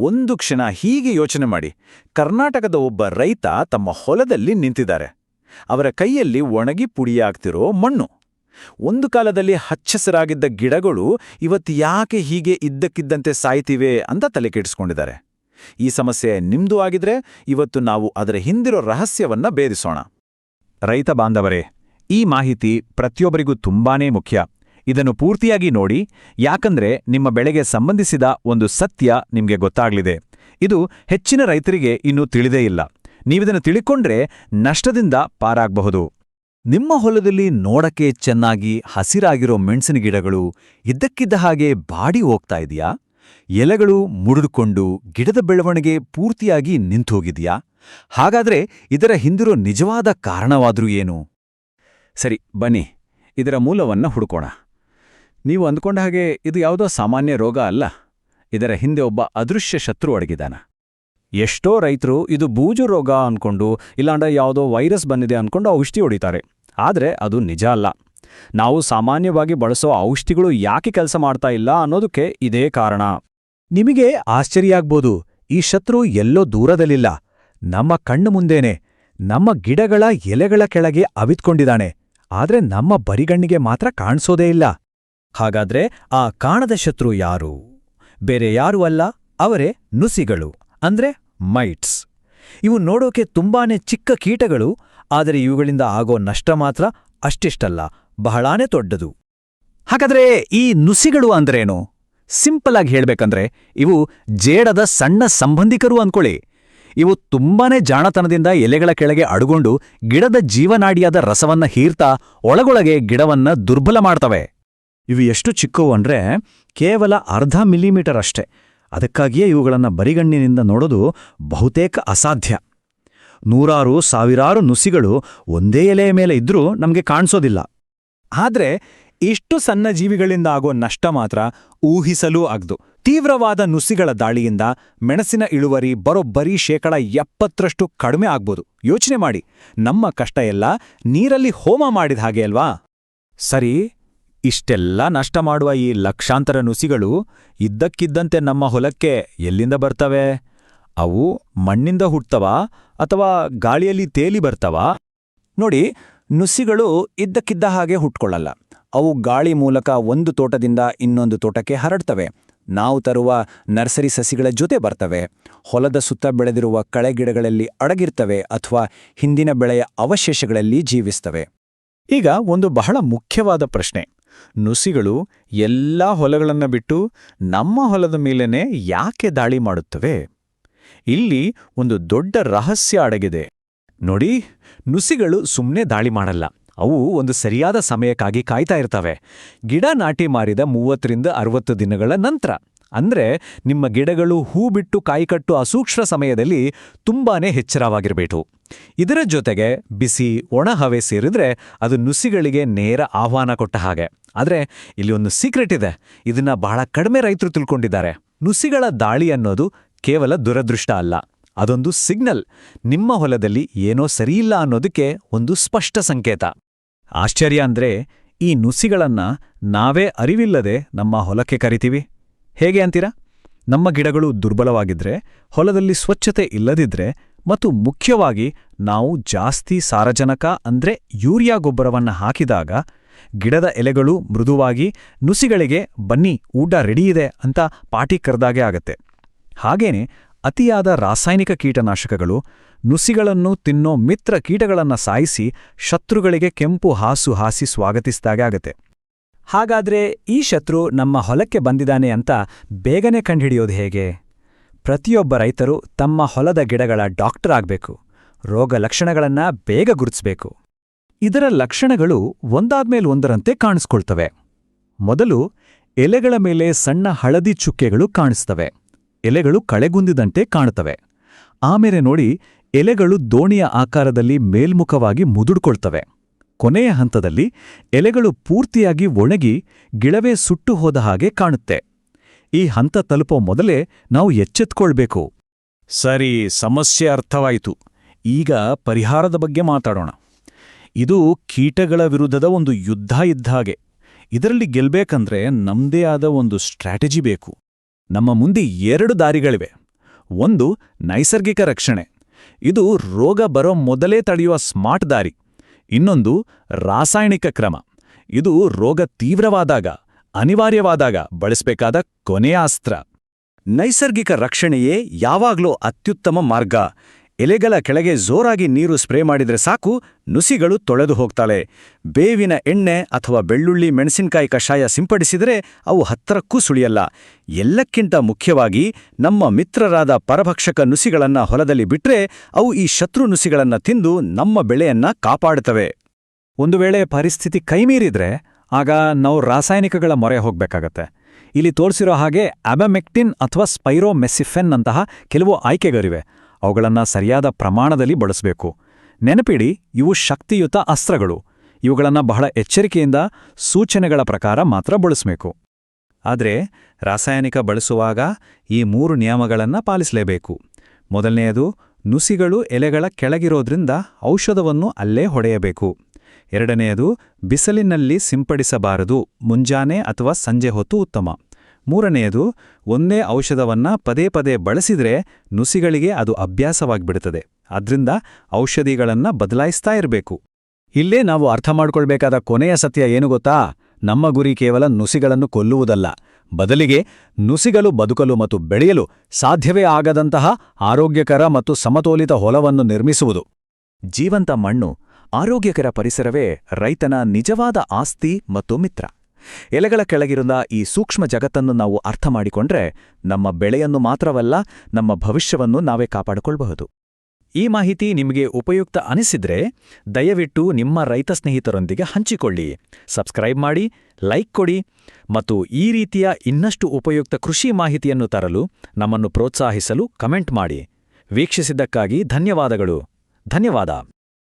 ಒಂದು ಕ್ಷಣ ಹೀಗೆ ಯೋಚನೆ ಮಾಡಿ. ಕರ್ನಾಟಕದ ಒಬ್ಬ ರೈತ ತಮ್ಮ ಹೊಲದಲ್ಲಿ ನಿಂತಿದ್ದಾರೆ. ಅವರ ಕೈಯಲ್ಲಿ ಒಣಗಿ ಪುಡಿಯಾಗ್ತಿರೋ ಮಣ್ಣು. ಒಂದು ಕಾಲದಲ್ಲಿ ಹಚ್ಚಸರಾಗಿದ್ದ ಗಿಡಗಳು ಇವತ್ತು ಯಾಕೆ ಹೀಗೆ ಇದ್ದಕ್ಕಿದ್ದಂತೆ ಸಾಯ್ತಿವೆ ಅಂತ ತಲೆ ಕೆಡಿಸ್ಕೊಂಡಿದ್ದಾರೆ. ಈ ಸಮಸ್ಯೆ ನಿಮ್ದು ಆಗಿದ್ರೆ ಇವತ್ತು ನಾವು ಅದರ ಹಿಂದಿರೋ ರಹಸ್ಯವನ್ನ ಭೇದಿಸೋಣ. ರೈತ ಬಾಂಧವರೇ, ಈ ಮಾಹಿತಿ ಪ್ರತಿಯೊಬ್ಬರಿಗೂ ತುಂಬಾನೇ ಮುಖ್ಯ. ಇದನ್ನು ಪೂರ್ತಿಯಾಗಿ ನೋಡಿ, ಯಾಕಂದ್ರೆ ನಿಮ್ಮ ಬೆಳೆಗೆ ಸಂಬಂಧಿಸಿದ ಒಂದು ಸತ್ಯ ನಿಮ್ಗೆ ಗೊತ್ತಾಗ್ಲಿದೆ. ಇದು ಹೆಚ್ಚಿನ ರೈತರಿಗೆ ಇನ್ನೂ ತಿಳಿದೇ ಇಲ್ಲ. ನೀವಿದನ್ನು ತಿಳಿಕೊಂಡ್ರೆ ನಷ್ಟದಿಂದ ಪಾರಾಗಬಹುದು. ನಿಮ್ಮ ಹೊಲದಲ್ಲಿ ನೋಡಕ್ಕೆ ಚೆನ್ನಾಗಿ ಹಸಿರಾಗಿರೋ ಮೆಣಸಿನ ಗಿಡಗಳು ಇದ್ದಕ್ಕಿದ್ದ ಹಾಗೆ ಬಾಡಿ ಹೋಗ್ತಾ ಇದೆಯಾ? ಎಲೆಗಳು ಮುಡಿದುಕೊಂಡು ಗಿಡದ ಬೆಳವಣಿಗೆ ಪೂರ್ತಿಯಾಗಿ ನಿಂತೋಗಿದೆಯಾ? ಹಾಗಾದ್ರೆ ಇದರ ಹಿಂದಿರೋ ನಿಜವಾದ ಕಾರಣವಾದ್ರೂ ಏನು? ಸರಿ, ಬನ್ನಿ ಇದರ ಮೂಲವನ್ನ ಹುಡುಕೋಣ. ನೀವು ಅಂದ್ಕೊಂಡ ಹಾಗೆ ಇದು ಯಾವುದೋ ಸಾಮಾನ್ಯ ರೋಗ ಅಲ್ಲ. ಇದರ ಹಿಂದೆ ಒಬ್ಬ ಅದೃಶ್ಯ ಶತ್ರು ಅಡಗಿದಾನ. ಎಷ್ಟೋ ರೈತರು ಇದು ಬೂಜು ರೋಗ ಅನ್ಕೊಂಡು, ಇಲ್ಲಾಂಡ ಯಾವುದೋ ವೈರಸ್ ಬಂದಿದೆ ಅನ್ಕೊಂಡು ಔಷಧಿ ಹೊಡಿತಾರೆ. ಆದ್ರೆ ಅದು ನಿಜ ಅಲ್ಲ. ನಾವು ಸಾಮಾನ್ಯವಾಗಿ ಬಳಸೋ ಔಷಧಿಗಳು ಯಾಕೆ ಕೆಲಸ ಮಾಡ್ತಾ ಇಲ್ಲ ಅನ್ನೋದಕ್ಕೆ ಇದೇ ಕಾರಣ. ನಿಮಗೆ ಆಶ್ಚರ್ಯ ಆಗ್ಬೋದು, ಈ ಶತ್ರು ಎಲ್ಲೋ ದೂರದಲ್ಲಿಲ್ಲ, ನಮ್ಮ ಕಣ್ಣು ಮುಂದೇನೆ, ನಮ್ಮ ಗಿಡಗಳ ಎಲೆಗಳ ಕೆಳಗೆ ಅವಿತ್ಕೊಂಡಿದ್ದಾನೆ. ಆದ್ರೆ ನಮ್ಮ ಬರಿಗಣ್ಣಿಗೆ ಮಾತ್ರ ಕಾಣಿಸೋದೇ ಇಲ್ಲ. ಹಾಗಾದ್ರೆ ಆ ಕಾಣದ ಶತ್ರು ಯಾರು? ಬೇರೆ ಯಾರೂ ಅಲ್ಲ, ಅವರೇ ನುಸಿಗಳು, ಅಂದ್ರೆ ಮೈಟ್ಸ್. ಇವು ನೋಡೋಕೆ ತುಂಬಾನೇ ಚಿಕ್ಕ ಕೀಟಗಳು, ಆದರೆ ಇವುಗಳಿಂದ ಆಗೋ ನಷ್ಟ ಮಾತ್ರ ಅಷ್ಟಿಷ್ಟಲ್ಲ, ಬಹಳಾನೇ ದೊಡ್ಡದು. ಹಾಗಾದ್ರೆ ಈ ನುಸಿಗಳು ಅಂದ್ರೇನು? ಸಿಂಪಲ್ ಆಗಿ ಹೇಳ್ಬೇಕಂದ್ರೆ ಇವು ಜೇಡದ ಸಣ್ಣ ಸಂಬಂಧಿಕರು ಅಂದ್ಕೊಳ್ಳಿ. ಇವು ತುಂಬಾನೇ ಜಾಣತನದಿಂದ ಎಲೆಗಳ ಕೆಳಗೆ ಅಡುಗೊಂಡು ಗಿಡದ ಜೀವನಾಡಿಯಾದ ರಸವನ್ನ ಹೀರ್ತಾ ಒಳಗೊಳಗೆ ಗಿಡವನ್ನ ದುರ್ಬಲ ಮಾಡ್ತವೆ. ಇವು ಎಷ್ಟು ಚಿಕ್ಕವು ಅಂದ್ರೆ ಕೇವಲ ಅರ್ಧ ಮಿಲಿಮೀಟರ್ ಅಷ್ಟೆ. ಅದಕ್ಕಾಗಿಯೇ ಇವುಗಳನ್ನ ಬರಿಗಣ್ಣಿನಿಂದ ನೋಡೋದು ಬಹುತೇಕ ಅಸಾಧ್ಯ. ನೂರಾರು ಸಾವಿರಾರು ನುಸಿಗಳು ಒಂದೇ ಎಲೆಯ ಮೇಲೆ ಇದ್ರೂ ನಮಗೆ ಕಾಣಿಸೋದಿಲ್ಲ. ಆದ್ರೆ ಇಷ್ಟು ಸಣ್ಣ ಜೀವಿಗಳಿಂದ ಆಗೋ ನಷ್ಟ ಮಾತ್ರ ಊಹಿಸಲೂ ಆಗ್ದು. ತೀವ್ರವಾದ ನುಸಿಗಳ ದಾಳಿಯಿಂದ ಮೆಣಸಿನ ಇಳುವರಿ ಬರೋಬ್ಬರಿ 70% ಕಡಿಮೆ ಆಗ್ಬೋದು. ಯೋಚನೆ ಮಾಡಿ, ನಮ್ಮ ಕಷ್ಟ ಎಲ್ಲ ನೀರಲ್ಲಿ ಹೋಮ ಮಾಡಿದ ಹಾಗೆ ಅಲ್ವಾ? ಸರಿ, ಇಷ್ಟೆಲ್ಲ ನಷ್ಟ ಮಾಡುವ ಈ ಲಕ್ಷಾಂತರ ನುಸಿಗಳು ಇದ್ದಕ್ಕಿದ್ದಂತೆ ನಮ್ಮ ಹೊಲಕ್ಕೆ ಎಲ್ಲಿಂದ ಬರ್ತವೆ? ಅವು ಮಣ್ಣಿಂದ ಹುಟ್ಟುತ್ತವಾ ಅಥವಾ ಗಾಳಿಯಲ್ಲಿ ತೇಲಿ ಬರ್ತವಾ? ನೋಡಿ, ನುಸಿಗಳು ಇದ್ದಕ್ಕಿದ್ದ ಹಾಗೆ ಹುಟ್ಕೊಳ್ಳಲ್ಲ. ಅವು ಗಾಳಿ ಮೂಲಕ ಒಂದು ತೋಟದಿಂದ ಇನ್ನೊಂದು ತೋಟಕ್ಕೆ ಹರಡ್ತವೆ. ನಾವು ತರುವ ನರ್ಸರಿ ಸಸಿಗಳ ಜೊತೆ ಬರ್ತವೆ. ಹೊಲದ ಸುತ್ತ ಬೆಳೆದಿರುವ ಕಳೆಗಿಡಗಳಲ್ಲಿ ಅಡಗಿರ್ತವೆ ಅಥವಾ ಹಿಂದಿನ ಬೆಳೆಯ ಅವಶೇಷಗಳಲ್ಲಿ ಜೀವಿಸ್ತವೆ. ಈಗ ಒಂದು ಬಹಳ ಮುಖ್ಯವಾದ ಪ್ರಶ್ನೆ. ನುಸಿಗಳು ಎಲ್ಲಾ ಹೊಲಗಳನ್ನ ಬಿಟ್ಟು ನಮ್ಮ ಹೊಲದ ಮೇಲೇನೆ ಯಾಕೆ ದಾಳಿ ಮಾಡುತ್ತವೆ? ಇಲ್ಲಿ ಒಂದು ದೊಡ್ಡ ರಹಸ್ಯ ಅಡಗಿದೆ. ನೋಡಿ, ನುಸಿಗಳು ಸುಮ್ಮನೆ ದಾಳಿ ಮಾಡಲ್ಲ. ಅವು ಒಂದು ಸರಿಯಾದ ಸಮಯಕ್ಕಾಗಿ ಕಾಯ್ತಾ ಇರ್ತವೆ. ಗಿಡ ನಾಟಿ ಮಾರಿದ 30ರಿಂದ 60 ದಿನಗಳ ನಂತರ, ಅಂದ್ರೆ ನಿಮ್ಮ ಗಿಡಗಳು ಹೂ ಬಿಟ್ಟು ಕಾಯಿಕಟ್ಟು ಅಸೂಕ್ಷ್ಮ ಸಮಯದಲ್ಲಿ ತುಂಬಾನೇ ಎಚ್ಚರವಾಗಿರಬೇಕು. ಇದರ ಜೊತೆಗೆ ಬಿಸಿ ಒಣ ಹವೆ ಸೇರಿದ್ರೆ ಅದು ನುಸಿಗಳಿಗೆ ನೇರ ಆಹ್ವಾನ ಕೊಟ್ಟ ಹಾಗೆ. ಆದ್ರೆ ಇಲ್ಲಿ ಒಂದು ಸೀಕ್ರೆಟ್ ಇದೆ. ಇದನ್ನ ಬಹಳ ಕಡಿಮೆ ರೈತರು ತಿಳ್ಕೊಂಡಿದ್ದಾರೆ. ನುಸಿಗಳ ದಾಳಿ ಅನ್ನೋದು ಕೇವಲ ದುರದೃಷ್ಟ ಅಲ್ಲ, ಅದೊಂದು ಸಿಗ್ನಲ್. ನಿಮ್ಮ ಹೊಲದಲ್ಲಿ ಏನೋ ಸರಿಯಿಲ್ಲ ಅನ್ನೋದಕ್ಕೆ ಒಂದು ಸ್ಪಷ್ಟ ಸಂಕೇತ. ಆಶ್ಚರ್ಯ ಅಂದ್ರೆ, ಈ ನುಸಿಗಳನ್ನ ನಾವೇ ಅರಿವಿಲ್ಲದೆ ನಮ್ಮ ಹೊಲಕ್ಕೆ ಕರಿತೀವಿ. ಹೇಗೆ ಅಂತೀರಾ? ನಮ್ಮ ಗಿಡಗಳು ದುರ್ಬಲವಾಗಿದ್ರೆ, ಹೊಲದಲ್ಲಿ ಸ್ವಚ್ಛತೆ ಇಲ್ಲದಿದ್ರೆ, ಮತ್ತು ಮುಖ್ಯವಾಗಿ ನಾವು ಜಾಸ್ತಿ ಸಾರಜನಕ ಅಂದ್ರೆ ಯೂರಿಯಾ ಗೊಬ್ಬರವನ್ನ ಹಾಕಿದಾಗ ಗಿಡದ ಎಲೆಗಳು ಮೃದುವಾಗಿ ನುಸಿಗಳಿಗೆ ಬನ್ನಿ ಊಟ ರೆಡಿಯಿದೆ ಅಂತ ಪಾಟಿ ಕರೆದಾಗೆ ಆಗತ್ತೆ. ಹಾಗೇನೆ ಅತಿಯಾದ ರಾಸಾಯನಿಕ ಕೀಟನಾಶಕಗಳು ನುಸಿಗಳನ್ನು ತಿನ್ನೋ ಮಿತ್ರ ಕೀಟಗಳನ್ನ ಸಾಯಿಸಿ ಶತ್ರುಗಳಿಗೆ ಕೆಂಪು ಹಾಸು ಹಾಸಿ ಸ್ವಾಗತಿಸಿದಾಗೆ ಆಗತ್ತೆ. ಹಾಗಾದ್ರೆ ಈ ಶತ್ರು ನಮ್ಮ ಹೊಲಕ್ಕೆ ಬಂದಿದ್ದಾನೆ ಅಂತ ಬೇಗನೆ ಕಂಡುಹಿಡಿಯೋದು ಹೇಗೆ? ಪ್ರತಿಯೊಬ್ಬ ರೈತರು ತಮ್ಮ ಹೊಲದ ಗಿಡಗಳ ಡಾಕ್ಟರ್ ಆಗ್ಬೇಕು. ರೋಗ ಲಕ್ಷಣಗಳನ್ನ ಬೇಗ ಗುರುತಿಸಬೇಕು. ಇದರ ಲಕ್ಷಣಗಳು ಒಂದಾದ್ಮೇಲೊಂದರಂತೆ ಕಾಣಿಸ್ಕೊಳ್ತವೆ. ಮೊದಲು ಎಲೆಗಳ ಮೇಲೆ ಸಣ್ಣ ಹಳದಿ ಚುಕ್ಕೆಗಳು ಕಾಣಿಸ್ತವೆ. ಎಲೆಗಳು ಕಳೆಗುಂದಿದಂತೆ ಕಾಣುತ್ತವೆ. ಆಮೇಲೆ ನೋಡಿ, ಎಲೆಗಳು ದೋಣಿಯ ಆಕಾರದಲ್ಲಿ ಮೇಲ್ಮುಖವಾಗಿ ಮುದುಡ್ಕೊಳ್ತವೆ. ಕೊನೆಯ ಹಂತದಲ್ಲಿ ಎಲೆಗಳು ಪೂರ್ತಿಯಾಗಿ ಒಣಗಿ ಗಿಡವೇ ಸುಟ್ಟು ಹೋದ ಹಾಗೆ ಕಾಣುತ್ತೆ. ಈ ಹಂತ ತಲುಪೋ ಮೊದಲೇ ನಾವು ಎಚ್ಚೆತ್ಕೊಳ್ಬೇಕು. ಸರಿ, ಸಮಸ್ಯೆ ಅರ್ಥವಾಯಿತು. ಈಗ ಪರಿಹಾರದ ಬಗ್ಗೆ ಮಾತಾಡೋಣ. ಇದು ಕೀಟಗಳ ವಿರುದ್ಧದ ಒಂದು ಯುದ್ಧ ಇದ್ದ ಹಾಗೆ. ಇದರಲ್ಲಿ ಗೆಲ್ಬೇಕಂದ್ರೆ ನಮ್ದೇ ಆದ ಒಂದು ಸ್ಟ್ರಾಟಜಿ ಬೇಕು. ನಮ್ಮ ಮುಂದೆ 2 ದಾರಿಗಳಿವೆ. ಒಂದು ನೈಸರ್ಗಿಕ ರಕ್ಷಣೆ. ಇದು ರೋಗ ಬರೋ ಮೊದಲೇ ತಡೆಯುವ ಸ್ಮಾರ್ಟ್ ದಾರಿ. ಇನ್ನೊಂದು ರಾಸಾಯನಿಕ ಕ್ರಮ. ಇದು ರೋಗ ತೀವ್ರವಾದಾಗ, ಅನಿವಾರ್ಯವಾದಾಗ ಬಳಸಬೇಕಾದ ಕೊನೆಯ ಅಸ್ತ್ರ. ನೈಸರ್ಗಿಕ ರಕ್ಷಣೆಯೇ ಯಾವಾಗ್ಲೂ ಅತ್ಯುತ್ತಮ ಮಾರ್ಗ. ಎಲೆಗಳ ಕೆಳಗೆ ಜೋರಾಗಿ ನೀರು ಸ್ಪ್ರೇ ಮಾಡಿದ್ರೆ ಸಾಕು, ನುಸಿಗಳು ತೊಳೆದು ಹೋಗ್ತಾಳೆ. ಬೇವಿನ ಎಣ್ಣೆ ಅಥವಾ ಬೆಳ್ಳುಳ್ಳಿ ಮೆಣಸಿನಕಾಯಿ ಕಷಾಯ ಸಿಂಪಡಿಸಿದರೆ ಅವು ಹತ್ತಿರಕ್ಕೂ ಸುಳಿಯಲ್ಲ. ಎಲ್ಲಕ್ಕಿಂತ ಮುಖ್ಯವಾಗಿ ನಮ್ಮ ಮಿತ್ರರಾದ ಪರಭಕ್ಷಕ ನುಸಿಗಳನ್ನ ಹೊಲದಲ್ಲಿ ಬಿಟ್ರೆ ಅವು ಈ ಶತ್ರು ನುಸಿಗಳನ್ನ ತಿಂದು ನಮ್ಮ ಬೆಳೆಯನ್ನ ಕಾಪಾಡುತ್ತವೆ. ಒಂದು ವೇಳೆ ಪರಿಸ್ಥಿತಿ ಕೈಮೀರಿದ್ರೆ ಆಗ ನಾವು ರಾಸಾಯನಿಕಗಳ ಮೊರೆ ಹೋಗ್ಬೇಕಾಗತ್ತೆ. ಇಲ್ಲಿ ತೋರಿಸಿರೋ ಹಾಗೆ ಅಬಮೆಕ್ಟಿನ್ ಅಥವಾ ಸ್ಪೈರೋಮೆಸಿಫೆನ್ ಅಂತಹ ಕೆಲವು ಆಯ್ಕೆಗಳಿವೆ. ಅವುಗಳನ್ನು ಸರಿಯಾದ ಪ್ರಮಾಣದಲ್ಲಿ ಬಳಸಬೇಕು. ನೆನಪಿಡಿ, ಇವು ಶಕ್ತಿಯುತ ಅಸ್ತ್ರಗಳು. ಇವುಗಳನ್ನು ಬಹಳ ಎಚ್ಚರಿಕೆಯಿಂದ ಸೂಚನೆಗಳ ಪ್ರಕಾರ ಮಾತ್ರ ಬಳಸಬೇಕು. ಆದರೆ ರಾಸಾಯನಿಕ ಬಳಸುವಾಗ ಈ 3 ನಿಯಮಗಳನ್ನು ಪಾಲಿಸಲೇಬೇಕು. ಮೊದಲನೆಯದು, ನುಸಿಗಳು ಎಲೆಗಳ ಕೆಳಗಿರೋದ್ರಿಂದ ಔಷಧವನ್ನು ಅಲ್ಲೇ ಹೊಡೆಯಬೇಕು. ಎರಡನೆಯದು, ಬಿಸಿಲಿನಲ್ಲಿ ಸಿಂಪಡಿಸಬಾರದು, ಮುಂಜಾನೆ ಅಥವಾ ಸಂಜೆ ಹೊತ್ತು ಉತ್ತಮ. ಮೂರನೆಯದು, ಒಂದೇ ಔಷಧವನ್ನ ಪದೇ ಪದೇ ಬಳಸಿದ್ರೆ ನುಸಿಗಳಿಗೆ ಅದು ಅಭ್ಯಾಸವಾಗ್ಬಿಡುತ್ತದೆ. ಅದ್ರಿಂದ ಔಷಧಿಗಳನ್ನ ಬದಲಾಯಿಸ್ತಾ ಇರಬೇಕು. ಇಲ್ಲೇ ನಾವು ಅರ್ಥ ಮಾಡ್ಕೊಳ್ಬೇಕಾದ ಕೊನೆಯ ಸತ್ಯ ಏನು ಗೊತ್ತಾ? ನಮ್ಮ ಗುರಿ ಕೇವಲ ನುಸಿಗಳನ್ನು ಕೊಲ್ಲುವುದಲ್ಲ, ಬದಲಿಗೆ ನುಸಿಗಳು ಬದುಕಲು ಮತ್ತು ಬೆಳೆಯಲು ಸಾಧ್ಯವೇ ಆಗದಂತಹ ಆರೋಗ್ಯಕರ ಮತ್ತು ಸಮತೋಲಿತ ಹೊಲವನ್ನು ನಿರ್ಮಿಸುವುದು. ಜೀವಂತ ಮಣ್ಣು, ಆರೋಗ್ಯಕರ ಪರಿಸರವೇ ರೈತನ ನಿಜವಾದ ಆಸ್ತಿ ಮತ್ತು ಮಿತ್ರ. ಎಲೆಗಳ ಕೆಳಗಿರುವ ಈ ಸೂಕ್ಷ್ಮ ಜಗತ್ತನ್ನು ನಾವು ಅರ್ಥ ಮಾಡಿಕೊಂಡ್ರೆ ನಮ್ಮ ಬೆಳೆಯನ್ನು ಮಾತ್ರವಲ್ಲ, ನಮ್ಮ ಭವಿಷ್ಯವನ್ನು ನಾವೇ ಕಾಪಾಡಿಕೊಳ್ಳಬಹುದು. ಈ ಮಾಹಿತಿ ನಿಮಗೆ ಉಪಯುಕ್ತ ಅನಿಸಿದ್ರೆ ದಯವಿಟ್ಟು ನಿಮ್ಮ ರೈತ ಸ್ನೇಹಿತರೊಂದಿಗೆ ಹಂಚಿಕೊಳ್ಳಿ, ಸಬ್ಸ್ಕ್ರೈಬ್ ಮಾಡಿ, ಲೈಕ್ ಕೊಡಿ ಮತ್ತು ಈ ರೀತಿಯ ಇನ್ನಷ್ಟು ಉಪಯುಕ್ತ ಕೃಷಿ ಮಾಹಿತಿಯನ್ನು ತರಲು ನಮ್ಮನ್ನು ಪ್ರೋತ್ಸಾಹಿಸಲು ಕಮೆಂಟ್ ಮಾಡಿ. ವೀಕ್ಷಿಸಿದ್ದಕ್ಕಾಗಿ ಧನ್ಯವಾದಗಳು. ಧನ್ಯವಾದ.